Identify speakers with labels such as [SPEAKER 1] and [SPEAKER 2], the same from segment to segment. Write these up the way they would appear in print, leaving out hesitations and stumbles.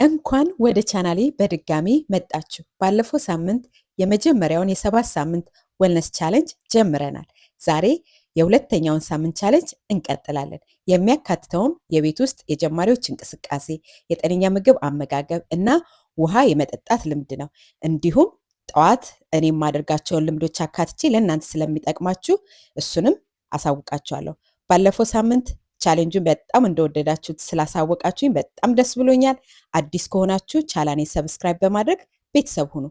[SPEAKER 1] እንኳን ወደ ቻናሌ በድጋሚ መጣችሁ። ባለፈው ሳምንት የመጀመሪያውን የ7 ሳምንት ዌልነስ ቻሌንጅ ጀምረናል። ዛሬ የሁለተኛውን ሳምንት ቻሌንጅ እንቀጥላለን። የሚያካትተውም የቤት ውስጥ የጀማሪዎች እንቅስቃሴ፣ የጤነኛ ምግብ አመጋገብ እና ውሃ የመጠጣት ልምድ ነው። እንዲሁም ጠዋት እኔ የማደርጋቸውን ልምዶች አካትቼ ለእናንተ ስለሚጠቅማችሁ እሱንም አሳውቃችኋለሁ። ባለፈው ሳምንት ቻሌንጁን በጣም እንደወደዳችሁት ስላሳወቃችሁኝ በጣም ደስ ብሎኛል። አዲስ ከሆናችሁ ቻናሌን ሰብስክራይብ በማድረግ ቤተሰብ ሁኑ።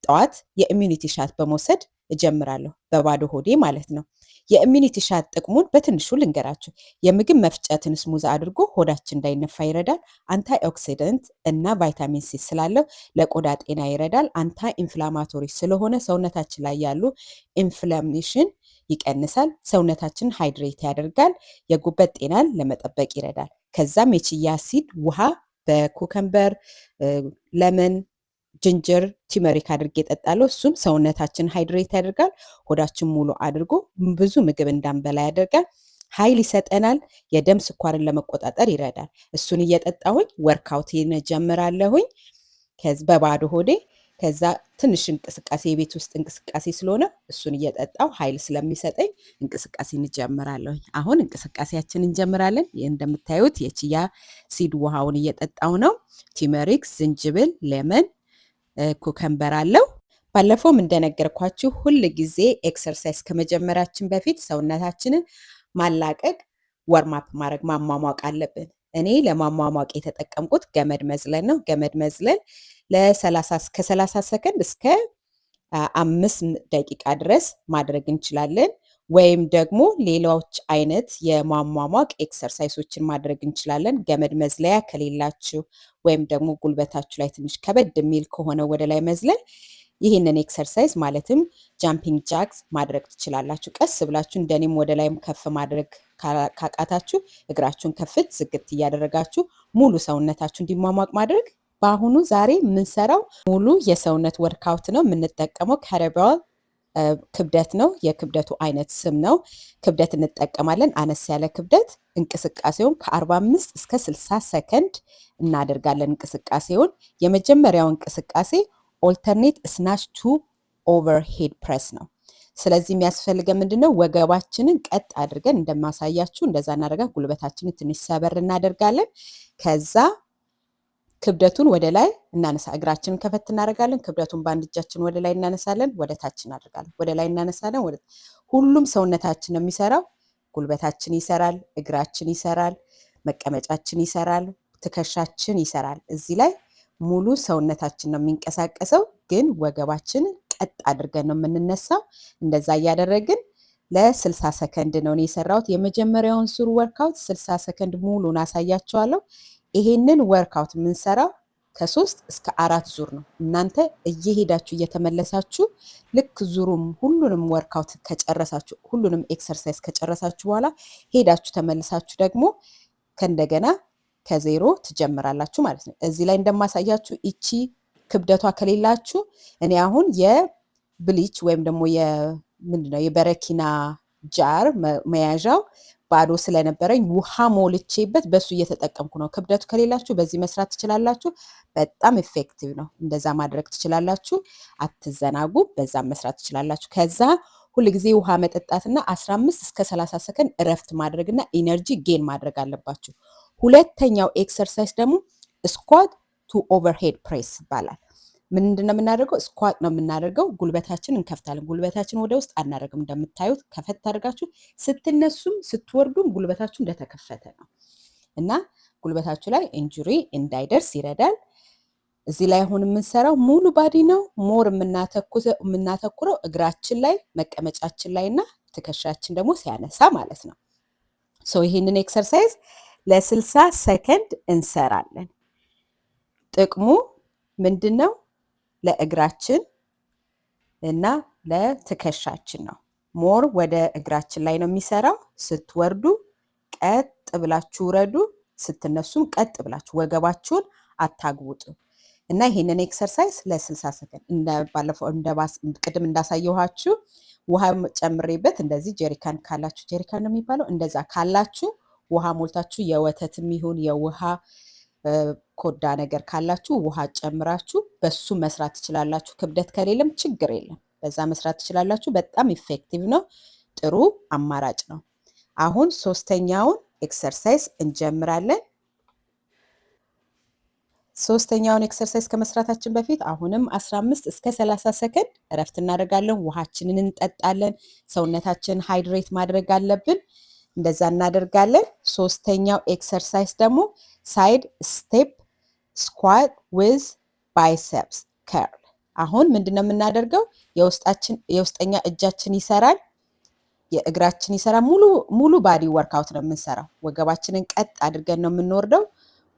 [SPEAKER 1] ጠዋት የኢሚዩኒቲ ሻት በመውሰድ እጀምራለሁ፣ በባዶ ሆዴ ማለት ነው። የኢሚዩኒቲ ሻት ጥቅሙን በትንሹ ልንገራችሁ። የምግብ መፍጨትን ስሙዝ አድርጎ ሆዳችን እንዳይነፋ ይረዳል። አንታይ ኦክሲደንት እና ቫይታሚን ሲ ስላለው ለቆዳ ጤና ይረዳል። አንታይ ኢንፍላማቶሪ ስለሆነ ሰውነታችን ላይ ያሉ ኢንፍላሜሽን ይቀንሳል። ሰውነታችን ሃይድሬት ያደርጋል። የጉበት ጤናን ለመጠበቅ ይረዳል። ከዛም የቺያ ሲድ ውሃ በኩከምበር፣ ለመን፣ ጅንጀር፣ ቲመሪክ አድርጌ እጠጣለሁ። እሱም ሰውነታችን ሃይድሬት ያደርጋል። ሆዳችን ሙሉ አድርጎ ብዙ ምግብ እንዳንበላ ያደርጋል። ኃይል ይሰጠናል። የደም ስኳርን ለመቆጣጠር ይረዳል። እሱን እየጠጣሁኝ ወርክአውት ጀምራለሁኝ በባዶ ሆዴ። ከዛ ትንሽ እንቅስቃሴ የቤት ውስጥ እንቅስቃሴ ስለሆነ እሱን እየጠጣው ኃይል ስለሚሰጠኝ እንቅስቃሴ እንጀምራለሁ። አሁን እንቅስቃሴያችን እንጀምራለን። እንደምታዩት የቺያ ሲድ ውሃውን እየጠጣው ነው። ቲመሪክ፣ ዝንጅብል፣ ሌመን፣ ኩከምበር አለው። ባለፈውም እንደነገርኳችሁ ሁል ጊዜ ኤክሰርሳይዝ ከመጀመራችን በፊት ሰውነታችንን ማላቀቅ፣ ወርማፕ ማድረግ፣ ማሟሟቅ አለብን። እኔ ለማሟሟቅ የተጠቀምኩት ገመድ መዝለል ነው። ገመድ መዝለል ከ30 ሰከንድ እስከ 5 ደቂቃ ድረስ ማድረግ እንችላለን። ወይም ደግሞ ሌሎች አይነት የማሟሟቅ ኤክሰርሳይሶችን ማድረግ እንችላለን። ገመድ መዝለያ ከሌላችሁ ወይም ደግሞ ጉልበታችሁ ላይ ትንሽ ከበድ የሚል ከሆነ ወደ ላይ መዝለል ይህንን ኤክሰርሳይዝ ማለትም ጃምፒንግ ጃክስ ማድረግ ትችላላችሁ። ቀስ ብላችሁ እንደኔም ወደ ላይም ከፍ ማድረግ ካቃታችሁ እግራችሁን ከፍት ዝግት እያደረጋችሁ ሙሉ ሰውነታችሁ እንዲሟሟቅ ማድረግ። በአሁኑ ዛሬ የምንሰራው ሙሉ የሰውነት ወርክአውት ነው። የምንጠቀመው ካርባል ክብደት ነው። የክብደቱ አይነት ስም ነው። ክብደት እንጠቀማለን፣ አነስ ያለ ክብደት። እንቅስቃሴውን ከ45 እስከ 60 ሰከንድ እናደርጋለን። እንቅስቃሴውን የመጀመሪያው እንቅስቃሴ ኦልተርኔት ስናች ቱ ኦቨርሄድ ፕሬስ ነው። ስለዚህ የሚያስፈልገን ምንድነው? ወገባችንን ቀጥ አድርገን እንደማሳያችሁ እንደዛ እናደርጋለን። ጉልበታችንን ትንሽ ሰበር እናደርጋለን። ከዛ ክብደቱን ወደ ላይ እናነሳ፣ እግራችንን ከፈት እናደርጋለን። ክብደቱን በአንድ እጃችን ወደ ላይ እናነሳለን፣ ወደ ታች እናደርጋለን። ወደ ላይ እናነሳለን። ሁሉም ሰውነታችን ነው የሚሰራው። ጉልበታችን ይሰራል፣ እግራችን ይሰራል፣ መቀመጫችን ይሰራል፣ ትከሻችን ይሰራል። እዚህ ላይ ሙሉ ሰውነታችን ነው የሚንቀሳቀሰው። ግን ወገባችንን ቀጥ አድርገን ነው የምንነሳው። እንደዛ እያደረግን ለ60 ሰከንድ ነው የሰራሁት። የመጀመሪያውን ዙር ወርክአውት 60 ሰከንድ ሙሉን አሳያቸዋለሁ። ይሄንን ወርክአውት የምንሰራው ከ3 እስከ 4 ዙር ነው። እናንተ እየሄዳችሁ እየተመለሳችሁ ልክ ዙሩም ሁሉንም ወርክአውት ከጨረሳችሁ፣ ሁሉንም ኤክሰርሳይዝ ከጨረሳችሁ በኋላ ሄዳችሁ ተመልሳችሁ ደግሞ ከእንደገና ከዜሮ ትጀምራላችሁ ማለት ነው። እዚህ ላይ እንደማሳያችሁ እቺ ክብደቷ ከሌላችሁ እኔ አሁን የብሊች ወይም ደግሞ ምንድነው የበረኪና ጃር መያዣው ባዶ ስለነበረኝ ውሃ ሞልቼበት በሱ እየተጠቀምኩ ነው። ክብደቱ ከሌላችሁ በዚህ መስራት ትችላላችሁ። በጣም ኢፌክቲቭ ነው። እንደዛ ማድረግ ትችላላችሁ። አትዘናጉ፣ በዛ መስራት ትችላላችሁ። ከዛ ሁል ጊዜ ውሃ መጠጣትና 15 እስከ 30 ሰከንድ እረፍት ማድረግና ኢነርጂ ጌን ማድረግ አለባችሁ። ሁለተኛው ኤክሰርሳይዝ ደግሞ ስኳት ቱ ኦቨርሄድ ፕሬስ ይባላል። ምንድን ነው የምናደርገው? ስኳት ነው የምናደርገው። ጉልበታችን እንከፍታለን። ጉልበታችን ወደ ውስጥ አናደርግም። እንደምታዩት ከፈት አድርጋችሁ ስትነሱም ስትወርዱም ጉልበታችሁ እንደተከፈተ ነው እና ጉልበታችሁ ላይ ኢንጁሪ እንዳይደርስ ይረዳል። እዚህ ላይ አሁን የምንሰራው ሙሉ ባዲ ነው። ሞር የምናተኩረው እግራችን ላይ፣ መቀመጫችን ላይ እና ትከሻችን ደግሞ ሲያነሳ ማለት ነው። ይህንን ኤክሰርሳይዝ ለ60 ሰከንድ እንሰራለን። ጥቅሙ ምንድን ነው? ለእግራችን እና ለትከሻችን ነው። ሞር ወደ እግራችን ላይ ነው የሚሰራው። ስትወርዱ ቀጥ ብላችሁ ውረዱ፣ ስትነሱም ቀጥ ብላችሁ ወገባችሁን አታግቡጡ እና ይሄንን ኤክሰርሳይዝ ለ60 ሰከንድ ባለፈው ቅድም እንዳሳየኋችሁ ውሃ ጨምሬበት እንደዚህ ጀሪካን ካላችሁ፣ ጀሪካን ነው የሚባለው፣ እንደዛ ካላችሁ ውሃ ሞልታችሁ የወተትም ይሁን የውሃ ኮዳ ነገር ካላችሁ ውሃ ጨምራችሁ በሱ መስራት ትችላላችሁ። ክብደት ከሌለም ችግር የለም፣ በዛ መስራት ትችላላችሁ። በጣም ኢፌክቲቭ ነው፣ ጥሩ አማራጭ ነው። አሁን ሶስተኛውን ኤክሰርሳይዝ እንጀምራለን። ሶስተኛውን ኤክሰርሳይዝ ከመስራታችን በፊት አሁንም 15 እስከ 30 ሰከንድ እረፍት እናደርጋለን። ውሃችንን እንጠጣለን። ሰውነታችን ሃይድሬት ማድረግ አለብን። እንደዛ እናደርጋለን። ሶስተኛው ኤክሰርሳይዝ ደግሞ ሳይድ ስቴፕ ስኳት ዊዝ ባይሴፕስ ከርል። አሁን ምንድነው የምናደርገው? የውስጠኛ እጃችን ይሰራል፣ የእግራችን ይሰራል። ሙሉ ባዲ ወርክአውት ነው የምንሰራው። ወገባችንን ቀጥ አድርገን ነው የምንወርደው።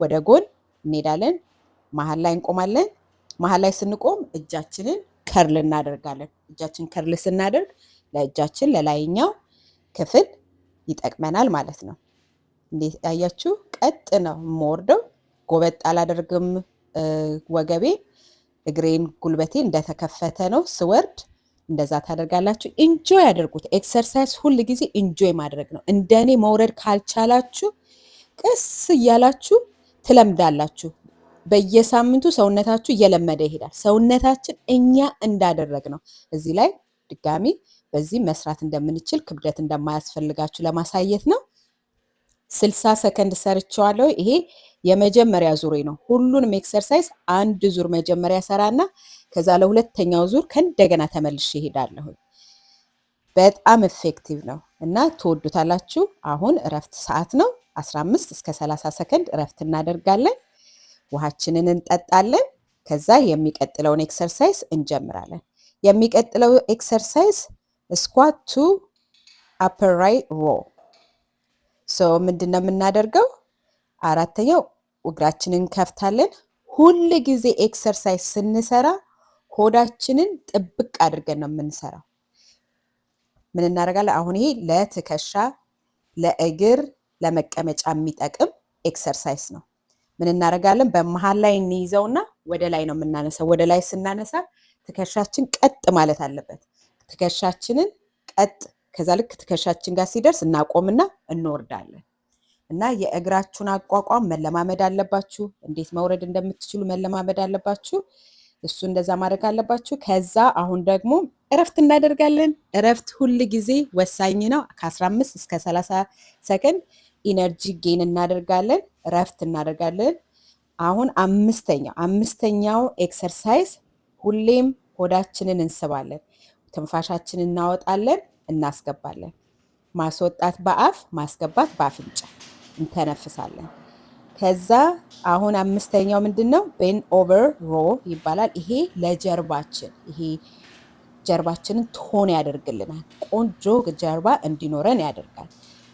[SPEAKER 1] ወደ ጎን እንሄዳለን፣ መሀል ላይ እንቆማለን። መሀል ላይ ስንቆም እጃችንን ከርል እናደርጋለን። እጃችን ከርል ስናደርግ ለእጃችን ለላይኛው ክፍል ይጠቅመናል ማለት ነው። እንዴት ያያችሁ? ቀጥ ነው የምወርደው፣ ጎበጥ አላደርግም። ወገቤ እግሬን ጉልበቴ እንደተከፈተ ነው ስወርድ። እንደዛ ታደርጋላችሁ። ኢንጆይ ያደርጉት። ኤክሰርሳይዝ ሁል ጊዜ ኢንጆይ ማድረግ ነው። እንደኔ መውረድ ካልቻላችሁ ቀስ እያላችሁ ትለምዳላችሁ። በየሳምንቱ ሰውነታችሁ እየለመደ ይሄዳል። ሰውነታችን እኛ እንዳደረግ ነው። እዚህ ላይ ድጋሚ በዚህ መስራት እንደምንችል ክብደት እንደማያስፈልጋችሁ ለማሳየት ነው። 60 ሰከንድ ሰርቼዋለሁ። ይሄ የመጀመሪያ ዙሬ ነው። ሁሉንም ኤክሰርሳይዝ አንድ ዙር መጀመሪያ ሰራና ከዛ ለሁለተኛው ዙር ከእንደገና ተመልሼ እሄዳለሁ። በጣም ኢፌክቲቭ ነው እና ትወዱታላችሁ። አሁን እረፍት ሰዓት ነው። 15 እስከ 30 ሰከንድ እረፍት እናደርጋለን። ውሃችንን እንጠጣለን። ከዛ የሚቀጥለውን ኤክሰርሳይዝ እንጀምራለን። የሚቀጥለው ኤክሰርሳይዝ ስኳት ቱ አፐር ራይት ሮ። ምንድነው የምናደርገው? አራተኛው እግራችንን እንከፍታለን። ሁል ጊዜ ኤክሰርሳይዝ ስንሰራ ሆዳችንን ጥብቅ አድርገን ነው የምንሰራው። ምን እናደርጋለን? አሁን ይሄ ለትከሻ፣ ለእግር፣ ለመቀመጫ የሚጠቅም ኤክሰርሳይዝ ነው። ምን እናደርጋለን? በመሃል ላይ እንይዘውና ወደ ላይ ነው የምናነሳው። ወደ ላይ ስናነሳ ትከሻችን ቀጥ ማለት አለበት። ትከሻችንን ቀጥ፣ ከዛ ልክ ትከሻችን ጋር ሲደርስ እናቆምና እንወርዳለን። እና የእግራችሁን አቋቋም መለማመድ አለባችሁ። እንዴት መውረድ እንደምትችሉ መለማመድ አለባችሁ። እሱ እንደዛ ማድረግ አለባችሁ። ከዛ አሁን ደግሞ እረፍት እናደርጋለን። እረፍት ሁል ጊዜ ወሳኝ ነው። ከ15 እስከ 30 ሰከንድ ኢነርጂ ጌን እናደርጋለን። እረፍት እናደርጋለን። አሁን አምስተኛው ኤክሰርሳይዝ ሁሌም ሆዳችንን እንስባለን። ትንፋሻችንን እናወጣለን፣ እናስገባለን። ማስወጣት በአፍ፣ ማስገባት በአፍንጫ እንተነፍሳለን። ከዛ አሁን አምስተኛው ምንድነው? ቤን ኦቨር ሮ ይባላል። ይሄ ለጀርባችን፣ ይሄ ጀርባችንን ቶን ያደርግልናል። ቆንጆ ጀርባ እንዲኖረን ያደርጋል።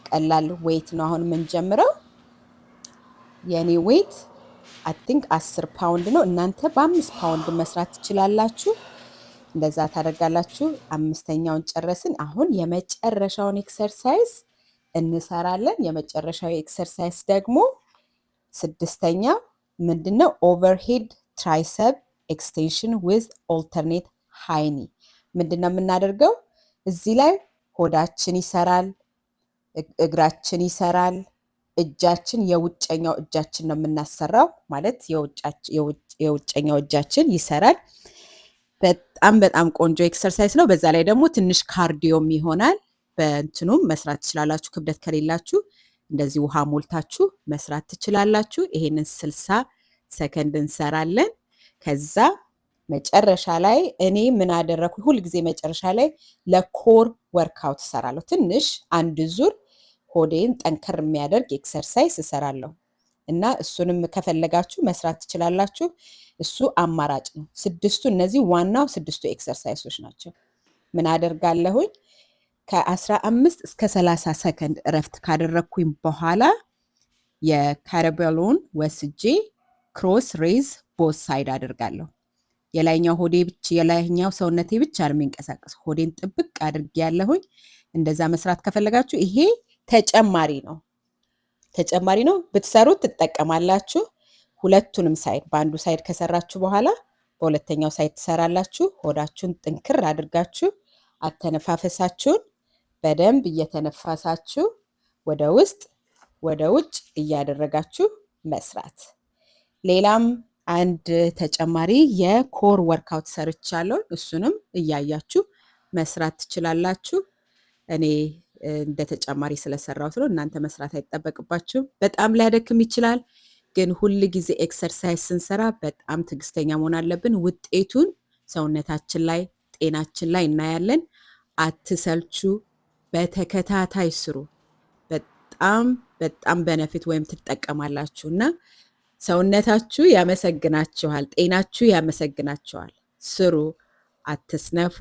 [SPEAKER 1] ቀላል ዌይት ነው አሁን የምንጀምረው። የኔ ዌይት አይ ቲንክ 10 ፓውንድ ነው። እናንተ በ5 ፓውንድ መስራት ትችላላችሁ። እንደዛ ታደርጋላችሁ። አምስተኛውን ጨረስን። አሁን የመጨረሻውን ኤክሰርሳይዝ እንሰራለን። የመጨረሻው ኤክሰርሳይዝ ደግሞ ስድስተኛ ምንድነው? ኦቨርሄድ ትራይሰፕ ኤክስቴንሽን ዊዝ ኦልተርኔት ሃይ ኒ። ምንድነው የምናደርገው? እዚህ ላይ ሆዳችን ይሰራል፣ እግራችን ይሰራል፣ እጃችን የውጨኛው እጃችን ነው የምናሰራው፣ ማለት የውጨኛው እጃችን ይሰራል። በጣም ቆንጆ ኤክሰርሳይዝ ነው። በዛ ላይ ደግሞ ትንሽ ካርዲዮም ይሆናል። በእንትኑም መስራት ትችላላችሁ። ክብደት ከሌላችሁ እንደዚህ ውሃ ሞልታችሁ መስራት ትችላላችሁ። ይሄንን 60 ሰከንድ እንሰራለን። ከዛ መጨረሻ ላይ እኔ ምን አደረኩ? ሁል ጊዜ መጨረሻ ላይ ለኮር ወርክአውት እሰራለሁ። ትንሽ አንድ ዙር ሆዴን ጠንከር የሚያደርግ ኤክሰርሳይዝ እሰራለሁ እና እሱንም ከፈለጋችሁ መስራት ትችላላችሁ። እሱ አማራጭ ነው። እነዚህ ዋናው 6ቱ ኤክሰርሳይሶች ናቸው። ምን አደርጋለሁኝ? ከ15 እስከ 30 ሰከንድ እረፍት ካደረግኩኝ በኋላ የካረቤሎን ወስጄ ክሮስ ሬዝ ቦት ሳይድ አደርጋለሁ። የላይኛው ሰውነቴ ብቻ ነው የሚንቀሳቀስ። ሆዴን ጥብቅ አድርጌ ያለሁኝ። እንደዛ መስራት ከፈለጋችሁ ይሄ ተጨማሪ ነው ብትሰሩት ትጠቀማላችሁ። ሁለቱንም ሳይድ በአንዱ ሳይድ ከሰራችሁ በኋላ በሁለተኛው ሳይድ ትሰራላችሁ። ሆዳችሁን ጥንክር አድርጋችሁ አተነፋፈሳችሁን በደንብ እየተነፋሳችሁ ወደ ውስጥ ወደ ውጭ እያደረጋችሁ መስራት። ሌላም አንድ ተጨማሪ የኮር ወርክአውት ሰርቻለሁ። እሱንም እያያችሁ መስራት ትችላላችሁ። እኔ እንደ ተጨማሪ ስለሰራሁት ነው። እናንተ መስራት አይጠበቅባችሁም። በጣም ሊያደክም ይችላል፣ ግን ሁል ጊዜ ኤክሰርሳይዝ ስንሰራ በጣም ትዕግስተኛ መሆን አለብን። ውጤቱን ሰውነታችን ላይ ጤናችን ላይ እናያለን። አትሰልቹ፣ በተከታታይ ስሩ። በጣም በጣም በነፊት ወይም ትጠቀማላችሁ እና ሰውነታችሁ ያመሰግናችኋል፣ ጤናችሁ ያመሰግናችኋል። ስሩ፣ አትስነፉ።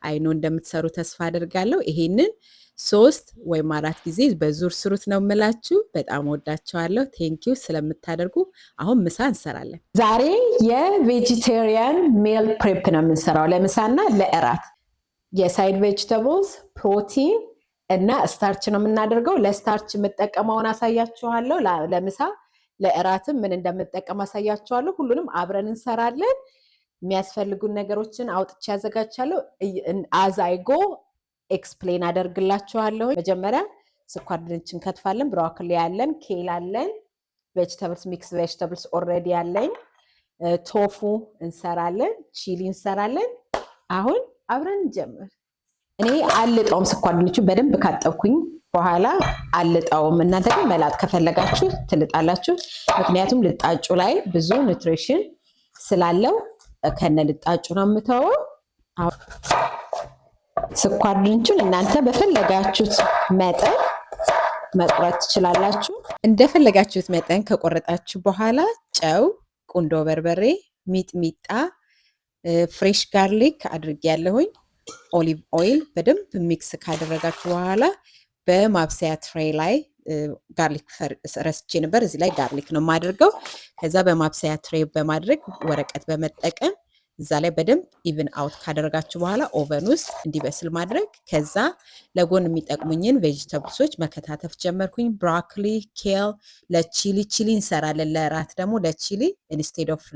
[SPEAKER 1] አይኖ እንደምትሰሩ ተስፋ አድርጋለሁ። ይሄንን 3 ወይም 4 ጊዜ በዙር ስሩት ነው የምላችሁ። በጣም ወዳችኋለሁ። ቴንኪው ስለምታደርጉ። አሁን ምሳ እንሰራለን። ዛሬ የቬጂቴሪያን ሜል ፕሬፕ ነው የምንሰራው ለምሳና ለእራት። የሳይድ ቬጅተብልስ፣ ፕሮቲን እና ስታርች ነው የምናደርገው። ለስታርች የምጠቀመውን አሳያችኋለሁ። ለምሳ ለእራትም ምን እንደምጠቀም አሳያችኋለሁ። ሁሉንም አብረን እንሰራለን። የሚያስፈልጉን ነገሮችን አውጥቼ ያዘጋጃለሁ። አዛይጎ ኤክስፕሌን አደርግላችኋለሁ። መጀመሪያ ስኳር ድንች እንከትፋለን። ብሮኮሊ አለን፣ ኬል አለን፣ ቬጅተብልስ ሚክስ ቬጅተብልስ ኦልሬዲ አለኝ። ቶፉ እንሰራለን፣ ቺሊ እንሰራለን። አሁን አብረን እንጀምር። እኔ አልጣውም። ስኳር ድንቹን በደንብ ካጠብኩኝ በኋላ አልጣውም። እናንተ ግን መላጥ ከፈለጋችሁ ትልጣላችሁ። ምክንያቱም ልጣጩ ላይ ብዙ ኒውትሪሽን ስላለው ከነ ልጣጩ ነው የምተወው። ስኳር ድንቹን እናንተ በፈለጋችሁት መጠን መቁረጥ ትችላላችሁ። እንደፈለጋችሁት መጠን ከቆረጣችሁ በኋላ ጨው፣ ቁንዶ በርበሬ፣ ሚጥሚጣ፣ ፍሬሽ ጋርሊክ አድርጌያለሁኝ። ኦሊቭ ኦይል በደንብ ሚክስ ካደረጋችሁ በኋላ በማብሰያ ትሬ ላይ ጋርሊክ ረስቼ ነበር፣ እዚህ ላይ ጋርሊክ ነው የማደርገው። ከዛ በማብሰያ ትሬ በማድረግ ወረቀት በመጠቀም እዛ ላይ በደንብ ኢቭን አውት ካደረጋችሁ በኋላ ኦቨን ውስጥ እንዲበስል ማድረግ። ከዛ ለጎን የሚጠቅሙኝን ቬጅተብልሶች መከታተፍ ጀመርኩኝ። ብሮኮሊ፣ ኬል፣ ለቺሊ እንሰራለን። ለራት ደግሞ ለቺሊ ኢንስቴድ ኦፍ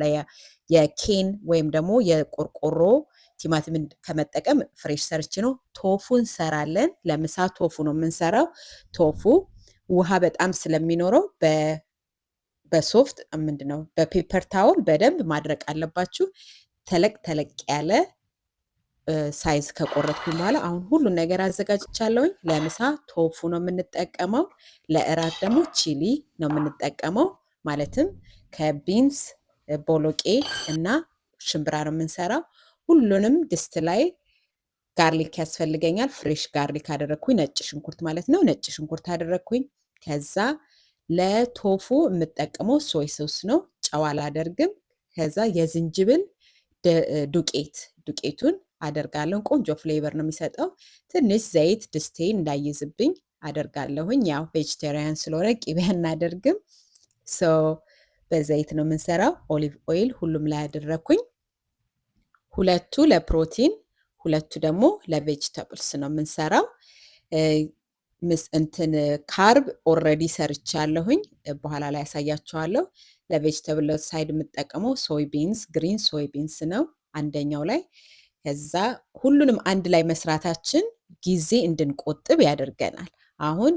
[SPEAKER 1] የኬን ወይም ደግሞ የቆርቆሮ ቲማቲምን ከመጠቀም ፍሬሽ ሰርች ነው። ቶፉ እንሰራለን። ለምሳ ቶፉ ነው የምንሰራው። ቶፉ ውሃ በጣም ስለሚኖረው በሶፍት ምንድነው በፔፐር ታውል በደንብ ማድረቅ አለባችሁ። ተለቅ ተለቅ ያለ ሳይዝ ከቆረጥኩኝ በኋላ አሁን ሁሉን ነገር አዘጋጅቻለሁኝ። ለምሳ ቶፉ ነው የምንጠቀመው። ለእራት ደግሞ ቺሊ ነው የምንጠቀመው። ማለትም ከቢንስ ቦሎቄ እና ሽምብራ ነው የምንሰራው። ሁሉንም ድስት ላይ ጋርሊክ ያስፈልገኛል። ፍሬሽ ጋርሊክ አደረግኩኝ፣ ነጭ ሽንኩርት ማለት ነው። ነጭ ሽንኩርት አደረግኩኝ። ከዛ ለቶፉ የምጠቀመው ሶይ ሶስ ነው፣ ጨው አላደርግም። ከዛ የዝንጅብል ዱቄቱን አደርጋለሁ። ቆንጆ ፍሌቨር ነው የሚሰጠው። ትንሽ ዘይት ድስቴን እንዳይዝብኝ አደርጋለሁኝ። ያው ቬጅቴሪያን ስለሆነ ቅቤ አናደርግም። በዘይት ነው የምንሰራው። ኦሊቭ ኦይል ሁሉም ላይ አደረግኩኝ። ሁለቱ ለፕሮቲን፣ ሁለቱ ደግሞ ለቬጅተብልስ ነው የምንሰራው። ካርብ ኦልሬዲ ሰርቻለሁኝ፣ በኋላ ላይ ያሳያቸዋለሁ። ለቬጅተብል ሳይድ የምጠቀመው ሶይ ቢንስ፣ ግሪን ሶይ ቢንስ ነው አንደኛው ላይ። ከዛ ሁሉንም አንድ ላይ መስራታችን ጊዜ እንድንቆጥብ ያደርገናል። አሁን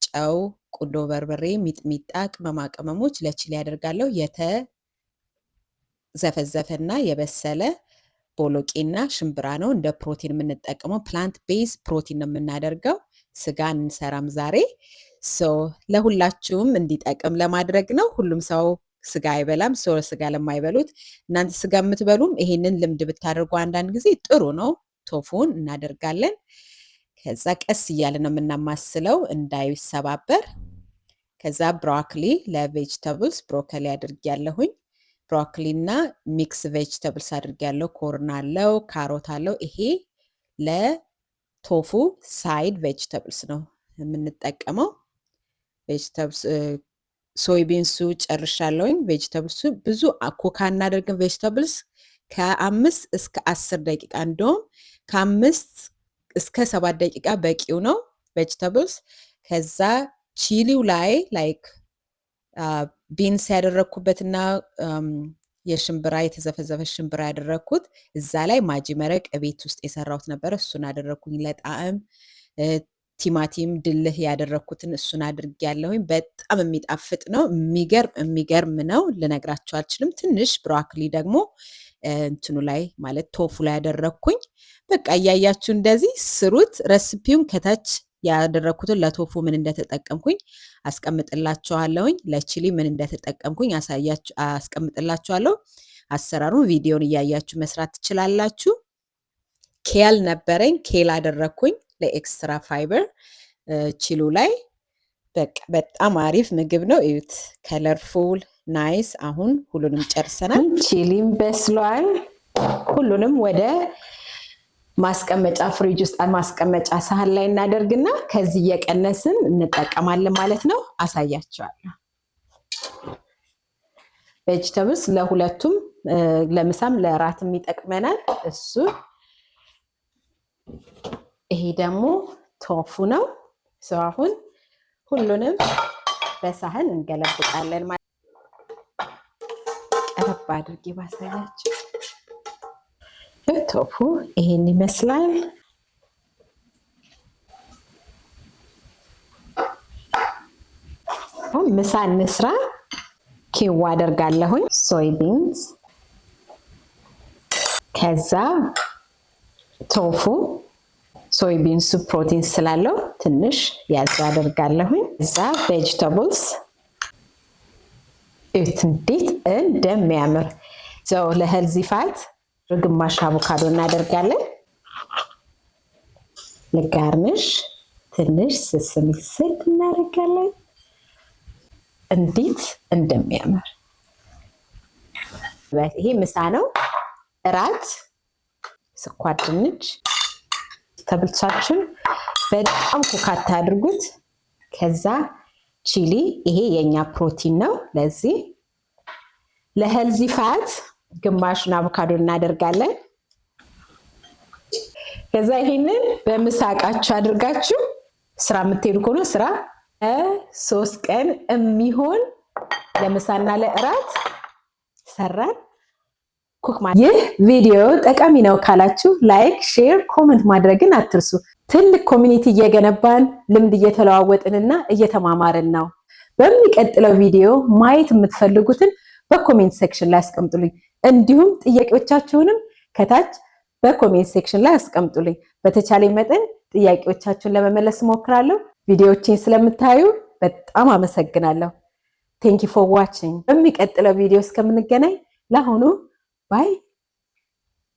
[SPEAKER 1] ጨው፣ ቁንዶ በርበሬ፣ ሚጥሚጣ፣ ቅመማ ቅመሞች ለቺሊ ያደርጋለሁ። የተዘፈዘፈና የበሰለ ቦሎቄና ሽምብራ ነው እንደ ፕሮቲን የምንጠቀመው። ፕላንት ቤዝ ፕሮቲን ነው የምናደርገው። ስጋ እንሰራም ዛሬ። ለሁላችሁም እንዲጠቅም ለማድረግ ነው። ሁሉም ሰው ስጋ አይበላም። ስጋ ለማይበሉት እናንተ ስጋ የምትበሉም ይሄንን ልምድ ብታደርጉ አንዳንድ ጊዜ ጥሩ ነው። ቶፉን እናደርጋለን። ከዛ ቀስ እያለ ነው የምናማስለው እንዳይሰባበር። ከዛ ብሮኮሊ ለቬጅተብልስ ብሮኮሊ አድርጌያለሁኝ። ብሮኮሊ እና ሚክስ ቬጅተብልስ አድርጌያለሁ። ኮርን አለው፣ ካሮት አለው። ይሄ ለቶፉ ሳይድ ቬጅተብልስ ነው የምንጠቀመው። ቬጅተብልስ ሶይቢንሱ ጨርሻለሁኝ። ቬጅተብልሱ ብዙ ኩክ አናደርግም። ቬጅተብልስ ከ5 እስከ 10 ደቂቃ እንደውም ከ5 እስከ 7 ደቂቃ በቂው ነው ቬጅተብልስ። ከዛ ቺሊው ላይ ላይክ ቢንስ ያደረግኩበትና የሽምብራ የተዘፈዘፈ ሽምብራ ያደረግኩት እዛ ላይ ማጂ መረቅ ቤት ውስጥ የሰራሁት ነበረ። እሱን አደረግኩኝ ለጣዕም። ቲማቲም ድልህ ያደረኩትን እሱን አድርጌያለሁኝ። በጣም የሚጣፍጥ ነው። የሚገርም ነው። ልነግራችሁ አልችልም። ትንሽ ብሮኮሊ ደግሞ እንትኑ ላይ ማለት ቶፉ ላይ ያደረኩኝ። በቃ እያያችሁ እንደዚህ ስሩት። ረሲፒውን ከታች ያደረኩትን ለቶፉ ምን እንደተጠቀምኩኝ አስቀምጥላችኋለሁኝ። ለቺሊ ምን እንደተጠቀምኩኝ አስቀምጥላችኋለሁ። አሰራሩን ቪዲዮን እያያችሁ መስራት ትችላላችሁ። ኬል ነበረኝ፣ ኬል አደረኩኝ ለኤክስትራ ፋይበር ቺሉ ላይ። በቃ በጣም አሪፍ ምግብ ነው። እዩት፣ ከለርፉል ናይስ። አሁን ሁሉንም ጨርሰናል። ቺሊም በስሏል። ሁሉንም ወደ ማስቀመጫ ፍሪጅ ውስጥ ማስቀመጫ ሳህን ላይ እናደርግና ከዚህ እየቀነስን እንጠቀማለን ማለት ነው። አሳያቸዋለሁ። ቬጅተብልስ ለሁለቱም ለምሳም ለራትም ይጠቅመናል እሱ። ይሄ ደግሞ ቶፉ ነው። ሰው አሁን ሁሉንም በሳህን እንገለብጣለን ማለት ቀረብ አድርጌ ባሳያችሁ። ቶፉ ይሄን ይመስላል። ምሳ እንስራ። ኪዋ አደርጋለሁኝ፣ ሶይቢንስ፣ ከዛ ቶፉ። ሶይቢንሱ ፕሮቲን ስላለው ትንሽ ያዝ አደርጋለሁኝ። ከዛ ቬጅተብልስ እንዴት እንደሚያምር ዘው ለሄልዚ ፋት ግማሽ አቮካዶ እናደርጋለን። ለጋርኒሽ ትንሽ ስስም ስድ እናደርጋለን። እንዴት እንደሚያምር። ይሄ ምሳ ነው። እራት ስኳር ድንች ተብልቻችን በጣም ኩካታ አድርጉት። ከዛ ቺሊ፣ ይሄ የኛ ፕሮቲን ነው። ለዚህ ለሄልዚ ፋት ግማሹን አቮካዶ እናደርጋለን። ከዛ ይሄንን በምሳቃችሁ አድርጋችሁ ስራ የምትሄዱ ከሆነ ስራ 3 ቀን የሚሆን ለምሳና ለእራት ሰራን። ይህ ቪዲዮ ጠቃሚ ነው ካላችሁ ላይክ፣ ሼር፣ ኮሜንት ማድረግን አትርሱ። ትልቅ ኮሚኒቲ እየገነባን ልምድ እየተለዋወጥንና እየተማማርን ነው። በሚቀጥለው ቪዲዮ ማየት የምትፈልጉትን በኮሜንት ሴክሽን ላይ አስቀምጡልኝ። እንዲሁም ጥያቄዎቻችሁንም ከታች በኮሜንት ሴክሽን ላይ አስቀምጡልኝ። በተቻለኝ መጠን ጥያቄዎቻችሁን ለመመለስ እሞክራለሁ። ቪዲዮዎችን ስለምታዩ በጣም አመሰግናለሁ። ቴንክ ዩ ፎር ዋቺንግ። በሚቀጥለው ቪዲዮ እስከምንገናኝ ለአሁኑ ባይ